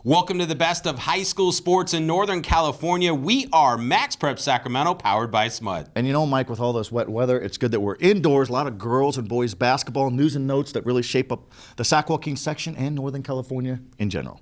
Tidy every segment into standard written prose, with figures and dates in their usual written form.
Welcome to the best of high school sports in Northern California. We are MaxPreps Sacramento, powered by SMUD. And you know, Mike, with all this wet weather, it's good that we're indoors. A lot of girls and boys basketball, news and notes that really shape up the Sac Joaquin section and Northern California in general.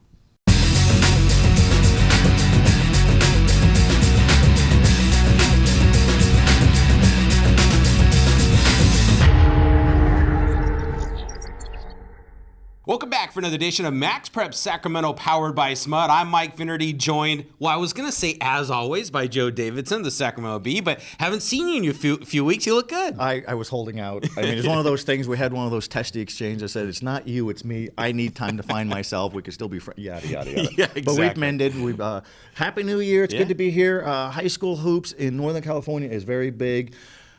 Welcome back for another edition of MaxPreps Sacramento, powered by SMUD. I'm Mike Finnerty, joined, well, I was going to say as always, by Joe Davidson, the Sacramento Bee, but haven't seen you in a few weeks. You look good. I was holding out. I mean, it's one of those things. We had one of those testy exchanges. I said, it's not you, it's me. I need time to find myself. We could still be friends. Yada, yada, yada. Yeah, exactly. But we've mended. Happy New Year. It's good to be here. High school hoops in Northern California is very big.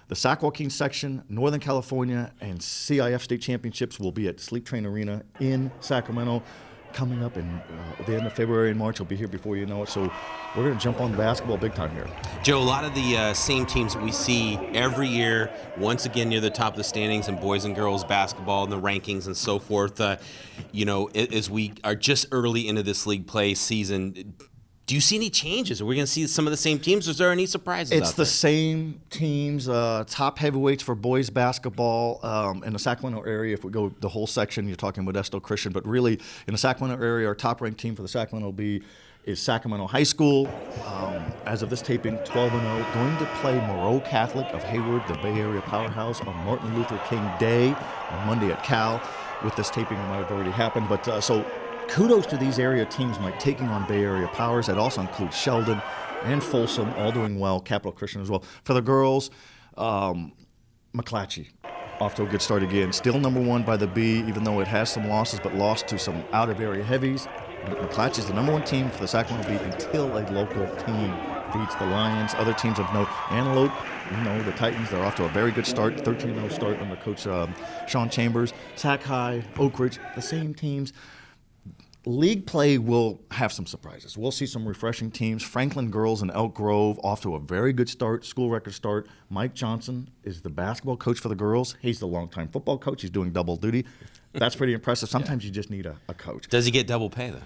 The Sac Joaquin section, Northern California, and CIF state championships will be at Sleep Train Arena in Sacramento coming up in the end of February and March. We'll be here before you know it. So we're going to jump on basketball big time here. Joe, a lot of the same teams that we see every year, once again near the top of the standings in boys and girls basketball and the rankings and so forth. As we are just early into this league play season, do you see any changes? Are we going to see some of the same teams? Or is there any surprises It's out there? the same teams, top heavyweights for boys basketball in the Sacramento area. If we go the whole section, you're talking Modesto Christian. But really, in the Sacramento area, our top-ranked team for the Sacramento Bee is Sacramento High School. As of this taping, 12-0. Going to play Moreau Catholic of Hayward, the Bay Area powerhouse, on Martin Luther King Day on Monday at Cal. With this taping, it might have already happened. But kudos to these area teams, Mike, taking on Bay Area powers. That also includes Sheldon and Folsom, all doing well. Capital Christian as well. For the girls, McClatchy off to a good start again. Still number one by the B, even though it has some losses, but lost to some out-of-area heavies. McClatchy is the number one team for the Sacramento Bee until a local team beats the Lions. Other teams of note, Antelope, the Titans, they're off to a very good start, 13-0 start under Coach Sean Chambers. Sac High, Oak Ridge, the same teams. League play will have some surprises. We'll see some refreshing teams. Franklin Girls and Elk Grove off to a very good start, school record start. Mike Johnson is the basketball coach for the girls. He's the longtime football coach. He's doing double duty. That's pretty impressive. Sometimes you just need a coach. Does he get double pay, though?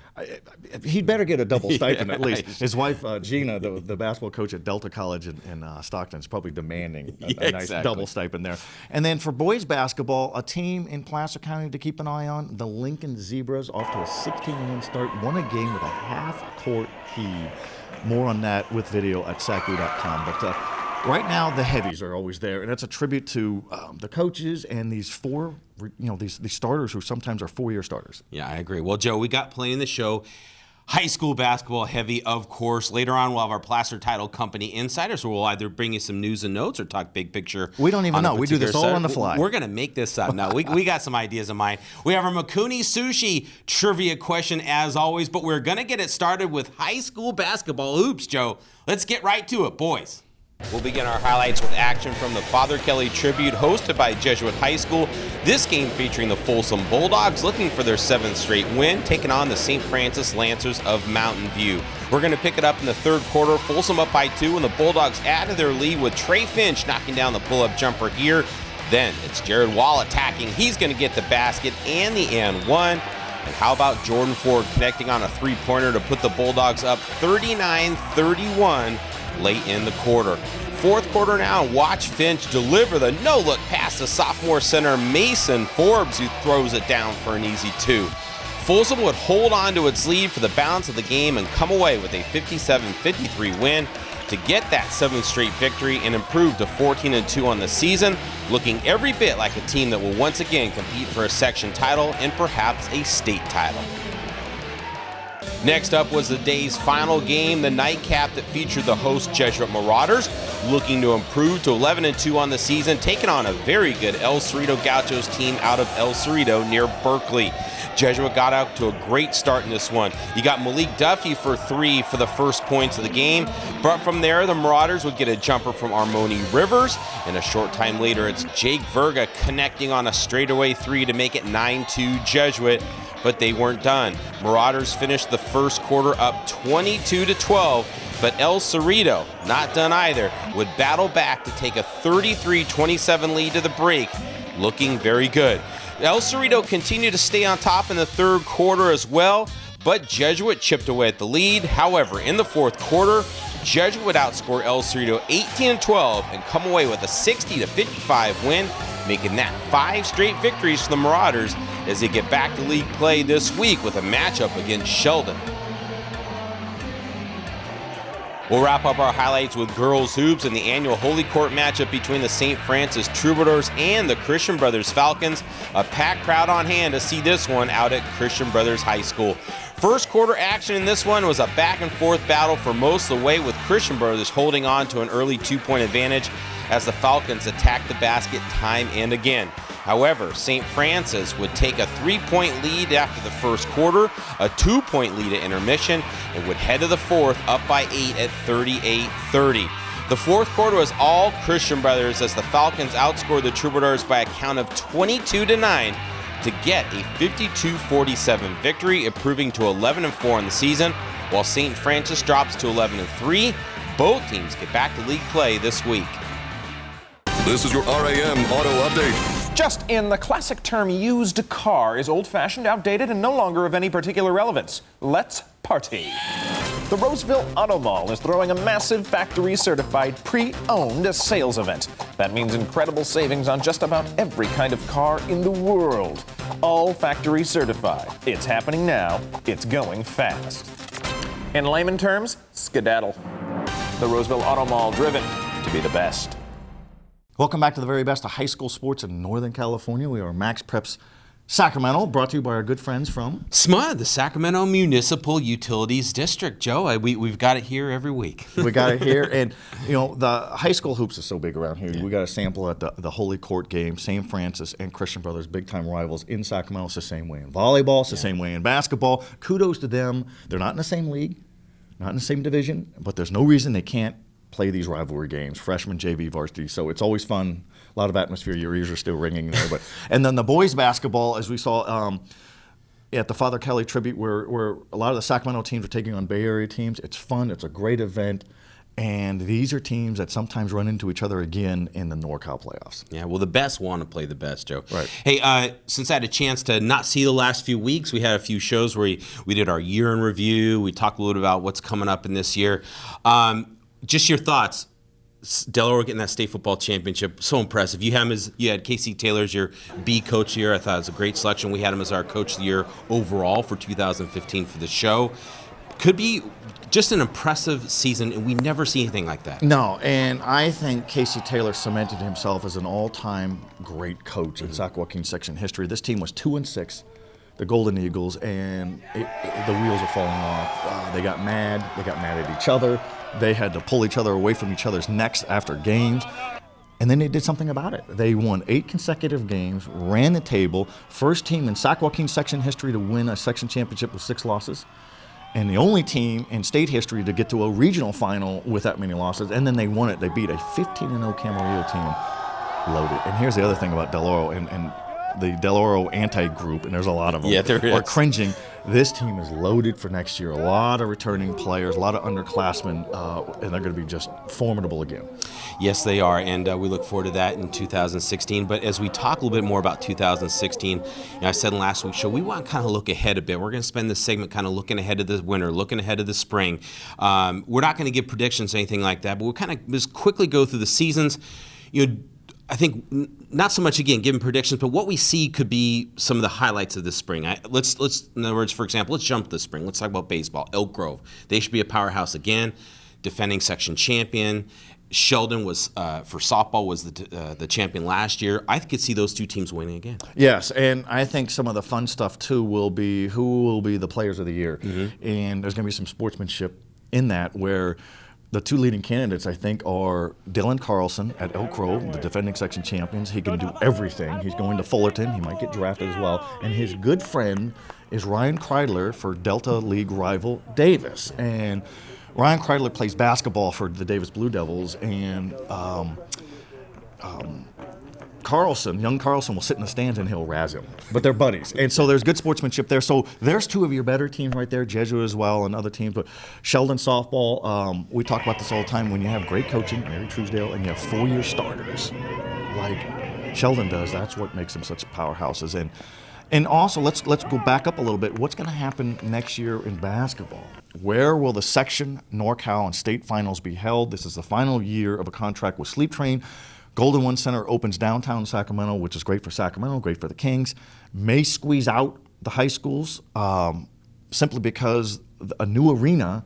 He'd better get a double stipend at least. His wife, Gina, the basketball coach at Delta College in Stockton, is probably demanding a nice double stipend there. And then for boys basketball, a team in Placer County to keep an eye on, the Lincoln Zebras, off to a 16-1 start, won a game with a half-court lead. More on that with video at sacU.com. But right now, the heavies are always there, and that's a tribute to the coaches and these these starters who sometimes are four-year starters. Yeah, I agree. Well, Joe, we got plenty in the show. High school basketball heavy, of course. Later on, we'll have our Placer Title Company Insider, so we'll either bring you some news and notes or talk big picture. We don't even know. We do this all on the fly. We're going to make this up. No, we got some ideas in mind. We have our Makuni Sushi trivia question, as always, but we're going to get it started with high school basketball hoops, Joe. Let's get right to it, boys. We'll begin our highlights with action from the Father Kelly Tribute hosted by Jesuit High School. This game featuring the Folsom Bulldogs looking for their 7th straight win, taking on the St. Francis Lancers of Mountain View. We're going to pick it up in the third quarter. Folsom up by 2, and the Bulldogs add to their lead with Trey Finch knocking down the pull-up jumper here. Then it's Jared Wall attacking. He's going to get the basket and the and one. And how about Jordan Ford connecting on a three-pointer to put the Bulldogs up 39-31 late in the quarter. Fourth quarter now, watch Finch deliver the no-look pass to sophomore center Mason Forbes, who throws it down for an easy 2. Folsom would hold on to its lead for the balance of the game and come away with a 57-53 win to get that 7th straight victory and improve to 14-2 on the season, looking every bit like a team that will once again compete for a section title and perhaps a state title. Next up was the day's final game, the nightcap that featured the host Jesuit Marauders, looking to improve to 11-2 on the season, taking on a very good El Cerrito Gauchos team out of El Cerrito near Berkeley. Jesuit got out to a great start in this one. You got Malik Duffy for 3 for the first points of the game, but from there the Marauders would get a jumper from Armoni Rivers, and a short time later it's Jake Verga connecting on a straightaway 3 to make it 9-2 Jesuit. But they weren't done. Marauders finished the first quarter up 22-12, but El Cerrito, not done either, would battle back to take a 33-27 lead to the break, looking very good. El Cerrito continued to stay on top in the third quarter as well, but Jesuit chipped away at the lead. However, in the fourth quarter, Jesuit would outscore El Cerrito 18-12 and come away with a 60-55 win, making that 5 straight victories for the Marauders as they get back to league play this week with a matchup against Sheldon. We'll wrap up our highlights with girls hoops and the annual Holy Court matchup between the St. Francis Troubadours and the Christian Brothers Falcons. A packed crowd on hand to see this one out at Christian Brothers High School. First quarter action in this one was a back and forth battle for most of the way, with Christian Brothers holding on to an early 2-point advantage as the Falcons attacked the basket time and again. However, St. Francis would take a 3-point lead after the first quarter, a 2-point lead at intermission, and would head to the fourth up by 8 at 38-30. The fourth quarter was all Christian Brothers as the Falcons outscored the Troubadours by a count of 22-9 to get a 52-47 victory, improving to 11-4 in the season, while St. Francis drops to 11-3. Both teams get back to league play this week. This is your RAM Auto Update. Just in, the classic term used car is old-fashioned, outdated, and no longer of any particular relevance. Let's party. The Roseville Auto Mall is throwing a massive factory-certified pre-owned sales event. That means incredible savings on just about every kind of car in the world. All factory certified. It's happening now. It's going fast. In layman terms, skedaddle. The Roseville Auto Mall, driven to be the best. Welcome back to the very best of high school sports in Northern California. We are Max Preps Sacramento, brought to you by our good friends from SMUD, the Sacramento Municipal Utilities District. Joe, we've got it here every week. We got it here, and you know the high school hoops is so big around here. Yeah. We got a sample at the Holy Court game. St. Francis and Christian Brothers, big-time rivals in Sacramento. It's the same way in volleyball. It's the same way in basketball. Kudos to them. They're not in the same league, not in the same division, but there's no reason they can't play these rivalry games, freshman, JV, varsity. So it's always fun. A lot of atmosphere. Your ears are still ringing there. But and then the boys basketball, as we saw at the Father Kelly tribute, where a lot of the Sacramento teams are taking on Bay Area teams. It's fun. It's a great event. And these are teams that sometimes run into each other again in the NorCal playoffs. Yeah, well, the best want to play the best, Joe. Right. Hey, since I had a chance to not see the last few weeks, we had a few shows where we did our year in review. We talked a little bit about what's coming up in this year. Just your thoughts. Del Oro getting that state football championship, so impressive. You had Casey Taylor as your B coach of the year. I thought it was a great selection. We had him as our coach of the year overall for 2015 for the show. Could be just an impressive season, and we never see anything like that. No, and I think Casey Taylor cemented himself as an all-time great coach in Sac Joaquin section history. This team was 2-6. The Golden Eagles, and the wheels are falling off. They got mad. They got mad at each other. They had to pull each other away from each other's necks after games. And then they did something about it. They won 8 consecutive games, ran the table, first team in Sac Joaquin section history to win a section championship with 6 losses, and the only team in state history to get to a regional final with that many losses. And then they won it. They beat a 15-0 Camarillo team, loaded. And here's the other thing about Del Oro, and the Del Oro anti-group, and there's a lot of them, are cringing. This team is loaded for next year. A lot of returning players, a lot of underclassmen, and they're going to be just formidable again. Yes, they are, and we look forward to that in 2016. But as we talk a little bit more about 2016, I said in last week's show, we want to kind of look ahead a bit. We're going to spend this segment kind of looking ahead of the winter, looking ahead of the spring. We're not going to give predictions or anything like that, but we'll kind of just quickly go through the seasons. I think not so much, again, giving predictions, but what we see could be some of the highlights of this spring. Let's in other words, for example, let's jump to the spring. Let's talk about baseball. Elk Grove, they should be a powerhouse again, defending section champion. Sheldon was for softball was the champion last year. I could see those two teams winning again. Yes, and I think some of the fun stuff too will be who will be the players of the year, and there's going to be some sportsmanship in that where. The 2 leading candidates, I think, are Dylan Carlson at Elk Grove, the defending section champions. He can do everything. He's going to Fullerton. He might get drafted as well. And his good friend is Ryan Kreidler for Delta League rival Davis. And Ryan Kreidler plays basketball for the Davis Blue Devils, and young Carlson will sit in the stands and he'll razz him. But they're buddies. And so there's good sportsmanship there. So there's 2 of your better teams right there, Jesuit as well and other teams. But Sheldon softball, we talk about this all the time. When you have great coaching, Mary Truesdale, and you have 4-year starters like Sheldon does, that's what makes them such powerhouses. And And also, let's go back up a little bit. What's going to happen next year in basketball? Where will the section, NorCal, and state finals be held? This is the final year of a contract with Sleep Train. Golden One Center opens downtown Sacramento, which is great for Sacramento, great for the Kings. May squeeze out the high schools simply because a new arena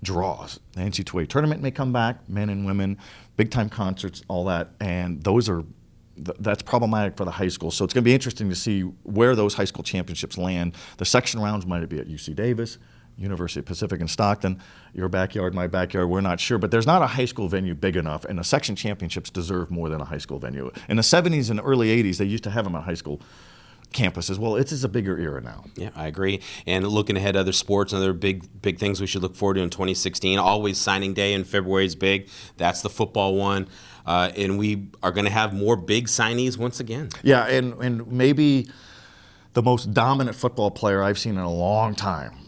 draws. The NCAA tournament may come back, men and women, big-time concerts, all that, and that's problematic for the high school. So it's going to be interesting to see where those high school championships land. The section rounds might be at UC Davis, University of Pacific in Stockton, your backyard, my backyard, we're not sure. But there's not a high school venue big enough, and the section championships deserve more than a high school venue. In the 70s and early 80s, they used to have them at high school campuses. Well, it is a bigger era now. Yeah, I agree. And looking ahead, other sports, other big things we should look forward to in 2016. Always signing day in February is big. That's the football one. And we are going to have more big signees once again. Yeah, and maybe the most dominant football player I've seen in a long time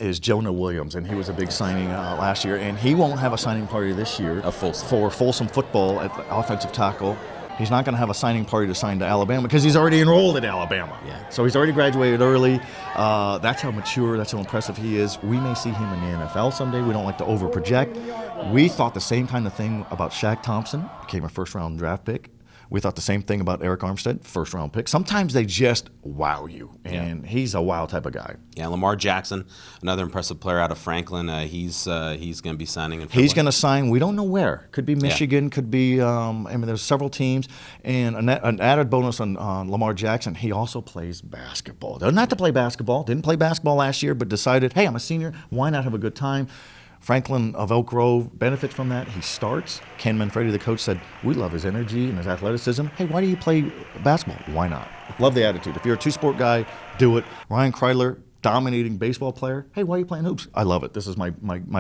is Jonah Williams, and he was a big signing last year. And he won't have a signing party this year for Folsom football at the offensive tackle. He's not going to have a signing party to sign to Alabama because he's already enrolled at Alabama. Yeah. So he's already graduated early. That's how mature, that's how impressive he is. We may see him in the NFL someday. We don't like to overproject. We thought the same kind of thing about Shaq Thompson, became a first-round draft pick. We thought the same thing about Eric Armstead, first-round pick. Sometimes they just wow you, and he's a wow type of guy. Yeah, Lamar Jackson, another impressive player out of Franklin. He's going to be signing in February. He's going to sign. We don't know where. Could be Michigan. Could be. There's several teams. And an added bonus on Lamar Jackson. He also plays basketball. Not to play basketball. Didn't play basketball last year, but decided, hey, I'm a senior. Why not have a good time? Franklin of Elk Grove benefits from that. He starts. Ken Manfredi, the coach, said, we love his energy and his athleticism. Hey, why do you play basketball? Why not? Love the attitude. If you're a two-sport guy, do it. Ryan Kreidler, dominating baseball player. Hey, why are you playing hoops? I love it. This is my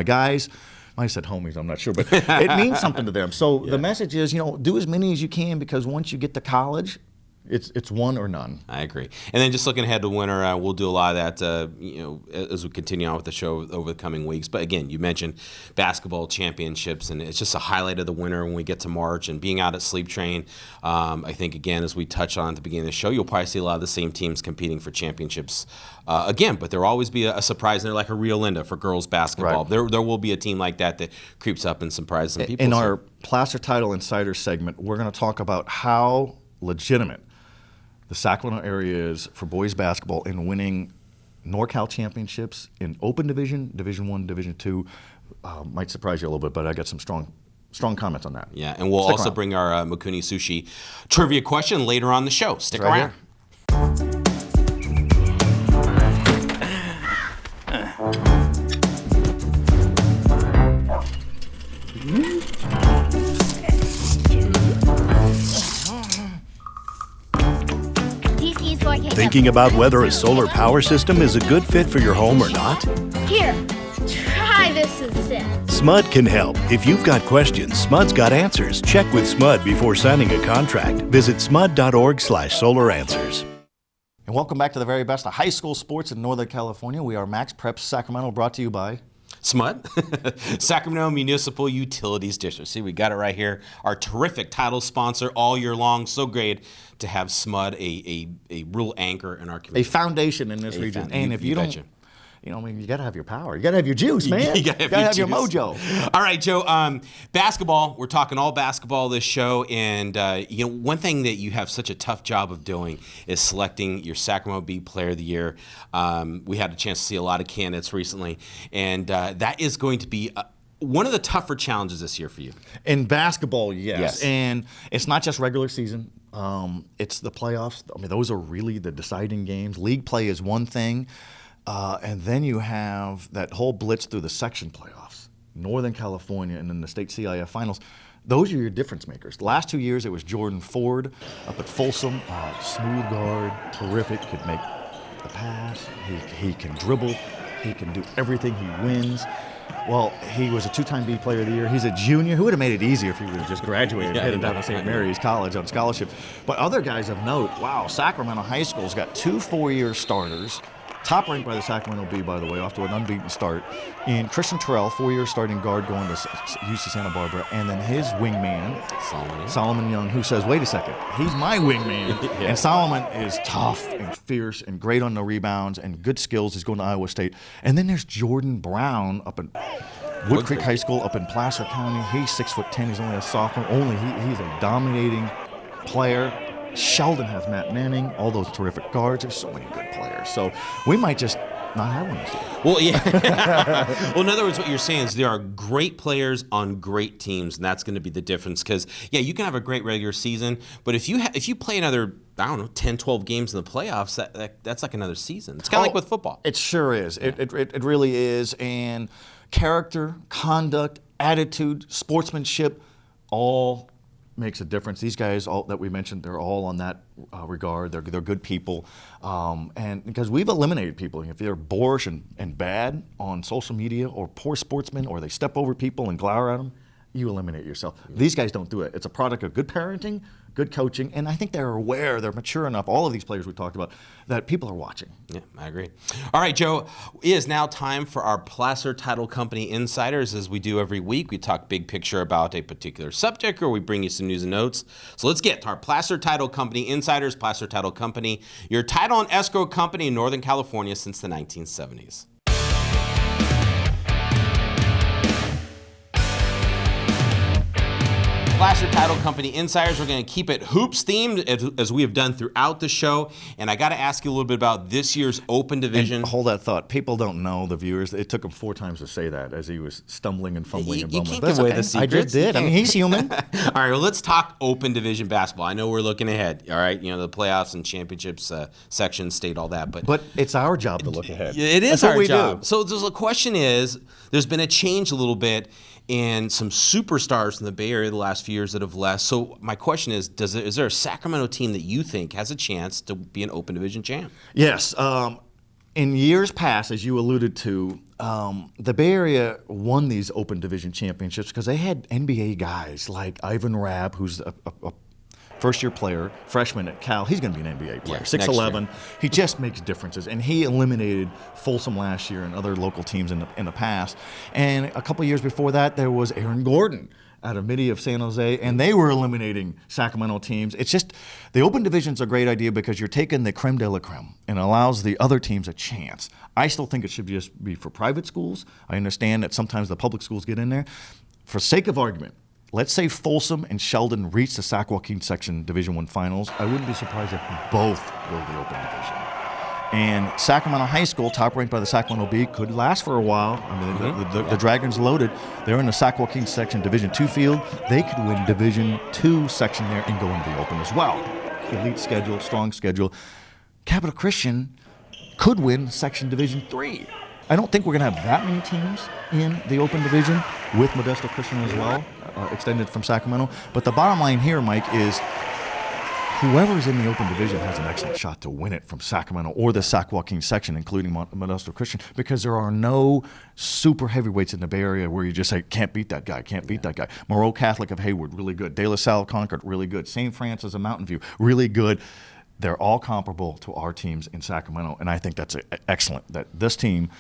guys. I said homies, I'm not sure, but it means something to them. So the message is, do as many as you can, because once you get to college, it's one or none. I agree. And then just looking ahead to winter, we'll do a lot of that, as we continue on with the show over the coming weeks. But again, you mentioned basketball championships, and it's just a highlight of the winter when we get to March and being out at Sleep Train. I think, again, as we touched on at the beginning of the show, you'll probably see a lot of the same teams competing for championships again. But there will always be a surprise in there, like a Rio Linda for girls basketball. Right. There will be a team like that creeps up and surprises some people. In our Placer Title Insider segment, we're going to talk about how legitimate the Sacramento area is for boys basketball in winning NorCal championships in open division, Division I, Division II. Might surprise you a little bit, but I got some strong comments on that. Yeah, and we'll also bring our Makuni Sushi trivia question later on the show. Stick around. Thinking about whether a solar power system is a good fit for your home or not? Here, try this instead. SMUD can help. If you've got questions, SMUD's got answers. Check with SMUD before signing a contract. Visit smud.org/solaranswers. And welcome back to the very best of high school sports in Northern California. We are MaxPreps Sacramento, brought to you by SMUD, Sacramento Municipal Utilities District. See, we got it right here. Our terrific title sponsor all year long. So great to have SMUD, a real anchor in our community. A foundation in this region. And if you don't, you got to have your power. You got to have your juice, man. You got to have your mojo. All right, Joe. Basketball. We're talking all basketball this show, and one thing that you have such a tough job of doing is selecting your Sacramento Bee Player of the Year. We had a chance to see a lot of candidates recently, and that is going to be one of the tougher challenges this year for you. In basketball, yes. And it's not just regular season. It's the playoffs. I mean, those are really the deciding games. League play is one thing. And then you have that whole blitz through the section playoffs, Northern California, and then the state CIF finals. Those are your difference makers. The last 2 years, it was Jordan Ford up at Folsom. Smooth guard, terrific, could make the pass. He can dribble. He can do everything. He wins. Well, he was a two-time B Player of the Year. He's a junior. Who would have made it easier if he would have just graduated and headed down to St. Mary's College on scholarship? But other guys of note, wow, Sacramento High School's got 2 4-year starters, top ranked by the Sacramento Bee, by the way, off to an unbeaten start. And Christian Terrell, 4-year starting guard going to UC Santa Barbara. And then his wingman, Solomon Young, who says, wait a second, he's my wingman. Yeah. And Solomon is tough and fierce and great on the rebounds and good skills. He's going to Iowa State. And then there's Jordan Brown up in Wood Creek High School up in Placer County. He's 6'10". He's only a sophomore. He's a dominating player. Sheldon has Matt Manning, all those terrific guards. There's so many good players. So we might just not have one this year. Well, yeah. Well, in other words, what you're saying is there are great players on great teams, and that's going to be the difference. Because, yeah, you can have a great regular season, but if you play another, I don't know, 10, 12 games in the playoffs, that's like another season. It's kind of like with football. It sure is. Yeah. It really is. And character, conduct, attitude, sportsmanship, all makes a difference. These guys all that we mentioned, they're all on that regard. They're good people. And because we've eliminated people. If they're boorish and bad on social media or poor sportsmen or they step over people and glower at them, you eliminate yourself. These guys don't do it. It's a product of good parenting, good coaching, and I think they're aware, they're mature enough, all of these players we talked about, that people are watching. Yeah, I agree. All right, Joe, it is now time for our Placer Title Company Insiders. As we do every week, we talk big picture about a particular subject or we bring you some news and notes. So let's get to our Placer Title Company Insiders. Placer Title Company, your title and escrow company in Northern California since the 1970s. Placer Title Company Insiders, we're going to keep it hoops themed as we have done throughout the show. And I got to ask you a little bit about this year's Open Division. And hold that thought. People don't know, the viewers. It took him 4 times to say that as he was stumbling and fumbling and bumbling. You can't give away the secrets. I just did. I mean, he's human. All right, well, let's talk Open Division basketball. I know we're looking ahead, all right? You know, the playoffs and championships, section, state, all that. But it's our job to look ahead. It is our job. So the question is, there's been a change a little bit and some superstars in the Bay Area the last few years that have left. So my question is, is there a Sacramento team that you think has a chance to be an Open Division champ? Yes. In years past, as you alluded to, the Bay Area won these Open Division championships because they had NBA guys like Ivan Rabb, who's a first-year player, freshman at Cal. He's going to be an NBA player, 6'11". He just makes differences, and he eliminated Folsom last year and other local teams in the past. And a couple years before that, there was Aaron Gordon out of Midi of San Jose, and they were eliminating Sacramento teams. It's just, the Open Division's a great idea because you're taking the creme de la creme and allows the other teams a chance. I still think it should just be for private schools. I understand that sometimes the public schools get in there. For sake of argument, let's say Folsom and Sheldon reach the Sac Joaquin Section Division I Finals. I wouldn't be surprised if both go to the Open Division. And Sacramento High School, top ranked by the Sacramento Bee, could last for a while. I mean, the Dragons loaded. They're in the Sac Joaquin Section Division II field. They could win Division II section there and go into the Open as well. Elite schedule, strong schedule. Capital Christian could win Section Division III. I don't think we're going to have that many teams in the Open Division with Modesto Christian as well, extended from Sacramento. But the bottom line here, Mike, is whoever's in the Open Division has an excellent shot to win it from Sacramento or the Sac Joaquin section, including Modesto Christian, because there are no super heavyweights in the Bay Area where you just say, can't beat that guy, can't beat that guy. Moreau Catholic of Hayward, really good. De La Salle Concord, really good. St. Francis of Mountain View, really good. They're all comparable to our teams in Sacramento, and I think that's excellent, that this team,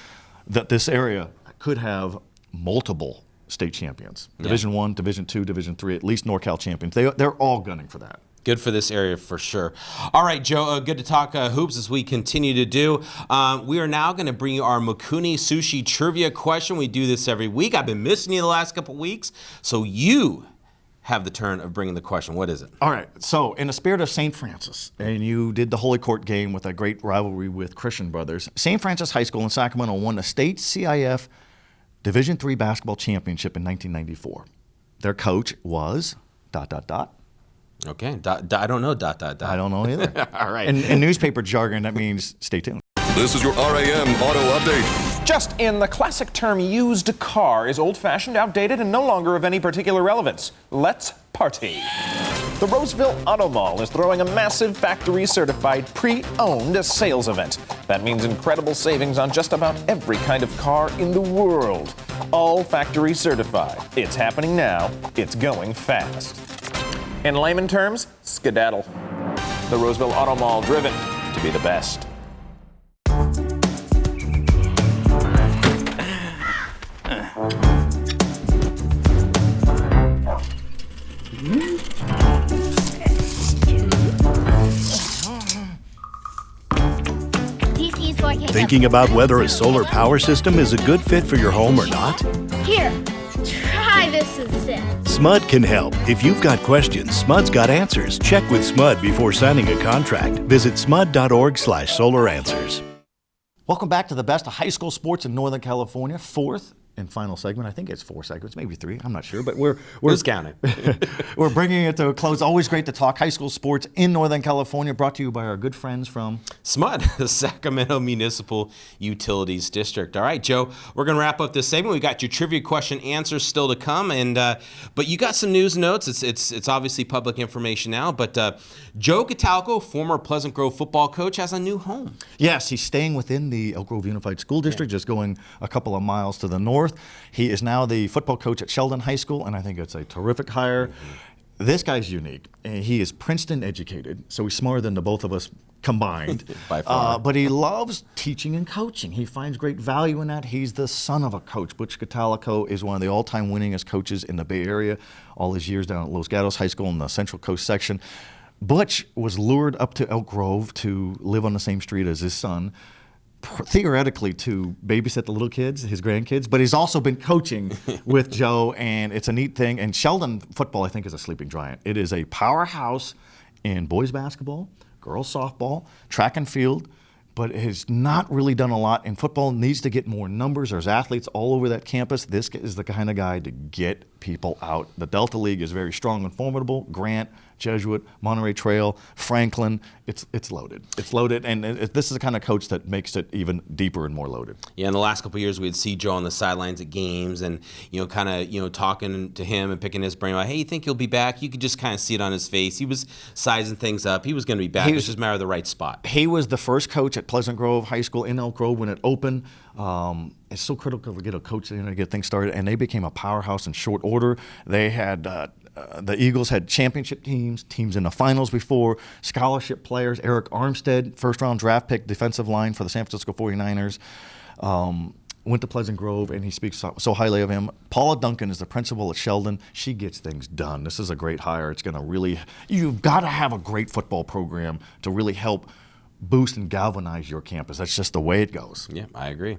that this area could have multiple state champions. Division I, Division II, Division III, at least NorCal champions. They're all gunning for that. Good for this area for sure. All right, Joe, good to talk hoops as we continue to do. We are now going to bring you our Mikuni Sushi trivia question. We do this every week. I've been missing you the last couple weeks, so you have the turn of bringing the question. What is it? All right, so in the spirit of St. Francis, and you did the Holy Court game with a great rivalry with Christian Brothers, St. Francis High School in Sacramento won the state CIF Division III basketball championship in 1994. Their coach was ... Okay, I don't know ... I don't know either. All right. In newspaper jargon, that means stay tuned. This is your RAM Auto Update. Just in, the classic term used car is old-fashioned, outdated, and no longer of any particular relevance. Let's party. The Roseville Auto Mall is throwing a massive factory-certified pre-owned sales event. That means incredible savings on just about every kind of car in the world. All factory certified. It's happening now. It's going fast. In layman terms, skedaddle. The Roseville Auto Mall, driven to be the best. DC's working. Thinking about whether a solar power system is a good fit for your home or not? Here, try this instead. SMUD can help. If you've got questions, SMUD's got answers. Check with SMUD before signing a contract. Visit smud.org/solaranswers. Welcome back to the best of high school sports in Northern California. Fourth and final segment. I think it's 4 segments, maybe 3. I'm not sure, but we're Who's counting? we're bringing it to a close. Always great to talk high school sports in Northern California. Brought to you by our good friends from SMUD, the Sacramento Municipal Utilities District. All right, Joe, we're going to wrap up this segment. We got your trivia question answers still to come, and but you got some news and notes. It's obviously public information now, but Joe Catalco, former Pleasant Grove football coach, has a new home. Yes, he's staying within the Elk Grove Unified School District, just going a couple of miles to the north. He is now the football coach at Sheldon High School, and I think it's a terrific hire. This guy's unique. He is Princeton educated, so he's smarter than the both of us combined. By far. But he loves teaching and coaching. He finds great value in that. He's the son of a coach. Butch Catalico is one of the all-time winningest coaches in the Bay Area, all his years down at Los Gatos High School in the Central Coast section. Butch was lured up to Elk Grove to live on the same street as his son, theoretically to babysit the little kids, his grandkids, but he's also been coaching with Joe, and it's a neat thing. And Sheldon football, I think, is a sleeping giant. It is a powerhouse in boys basketball, girls softball, track and field, but it has not really done a lot in football. Needs to get more numbers. There's athletes all over that campus. This is the kind of guy to get people out. The Delta League is very strong and formidable. Grant, Jesuit, Monterey Trail, Franklin, it's loaded. It's loaded, and this is the kind of coach that makes it even deeper and more loaded. Yeah, in the last couple of years, we'd see Joe on the sidelines at games and, kind of, talking to him and picking his brain about, hey, you think he'll be back? You could just kind of see it on his face. He was sizing things up. He was going to be back. It was just a matter of the right spot. He was the first coach at Pleasant Grove High School in Elk Grove when it opened. It's so critical to get a coach in to get things started, and they became a powerhouse in short order. They had the Eagles had championship teams in the finals before, scholarship players. Eric Armstead, first-round draft pick, defensive line for the San Francisco 49ers, went to Pleasant Grove, and he speaks so highly of him. Paula Duncan is the principal at Sheldon. She gets things done. This is a great hire. It's going to really – you've got to have a great football program to really help – boost and galvanize your campus. That's just the way it goes. Yeah, I agree.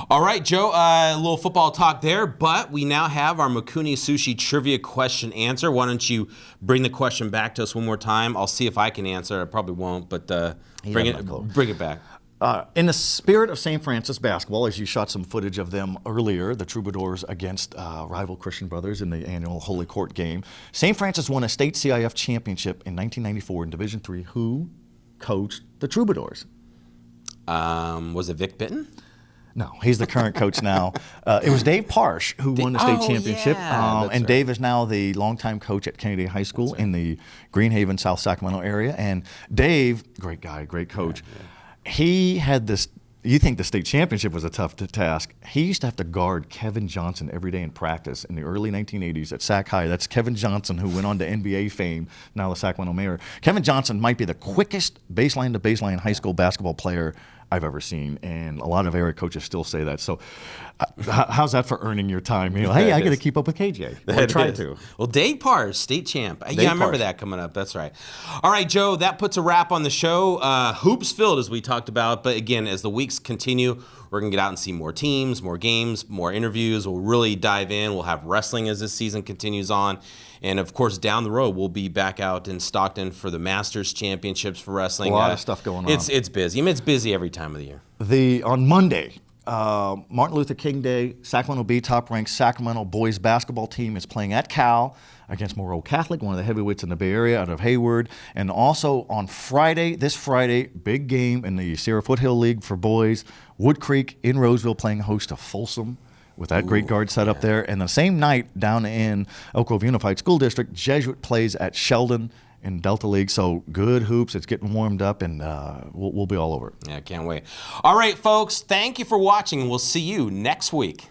All right, Joe, a little football talk there, but we now have our Mikuni Sushi trivia question answer. Why don't you bring the question back to us one more time? I'll see if I can answer. I probably won't, but bring it back. In the spirit of St. Francis basketball, as you shot some footage of them earlier, the Troubadours against rival Christian Brothers in the annual Holy Court game, St. Francis won a state CIF championship in 1994 in Division III. Who coached the Troubadours? Was it Vic Bitton? No, he's the current coach now. It was Dave Parsh who won the state championship. Yeah, and right. Dave is now the longtime coach at Kennedy High School in the Greenhaven, South Sacramento area. And Dave, great guy, great coach. Yeah. He had this, you think the state championship was a tough task. He used to have to guard Kevin Johnson every day in practice in the early 1980s at Sac High. That's Kevin Johnson, who went on to NBA fame, now the Sacramento mayor. Kevin Johnson might be the quickest baseline-to-baseline high school basketball player I've ever seen, and a lot of area coaches still say that. So how's that for earning your time? Hey, I got to keep up with KJ. I try to. Well, Dave Parr, state champ. I remember that coming up. That's right. All right, Joe, that puts a wrap on the show. Hoops filled, as we talked about. But again, as the weeks continue, we're going to get out and see more teams, more games, more interviews. We'll really dive in. We'll have wrestling as this season continues on. And, of course, down the road, we'll be back out in Stockton for the Masters Championships for wrestling. A lot of stuff going on. It's busy. I mean, it's busy every time of the year. On Monday, Martin Luther King Day, Sacramento Bee, top-ranked Sacramento boys basketball team is playing at Cal against Moreau Catholic, one of the heavyweights in the Bay Area out of Hayward. And also on Friday, this Friday, big game in the Sierra Foothill League for boys. Wood Creek in Roseville playing host to Folsom with that great guard set up there. And the same night down in Elk Grove Unified School District, Jesuit plays at Sheldon in Delta League. So good hoops. It's getting warmed up, and we'll be all over it. Yeah, can't wait. All right, folks, thank you for watching, and we'll see you next week.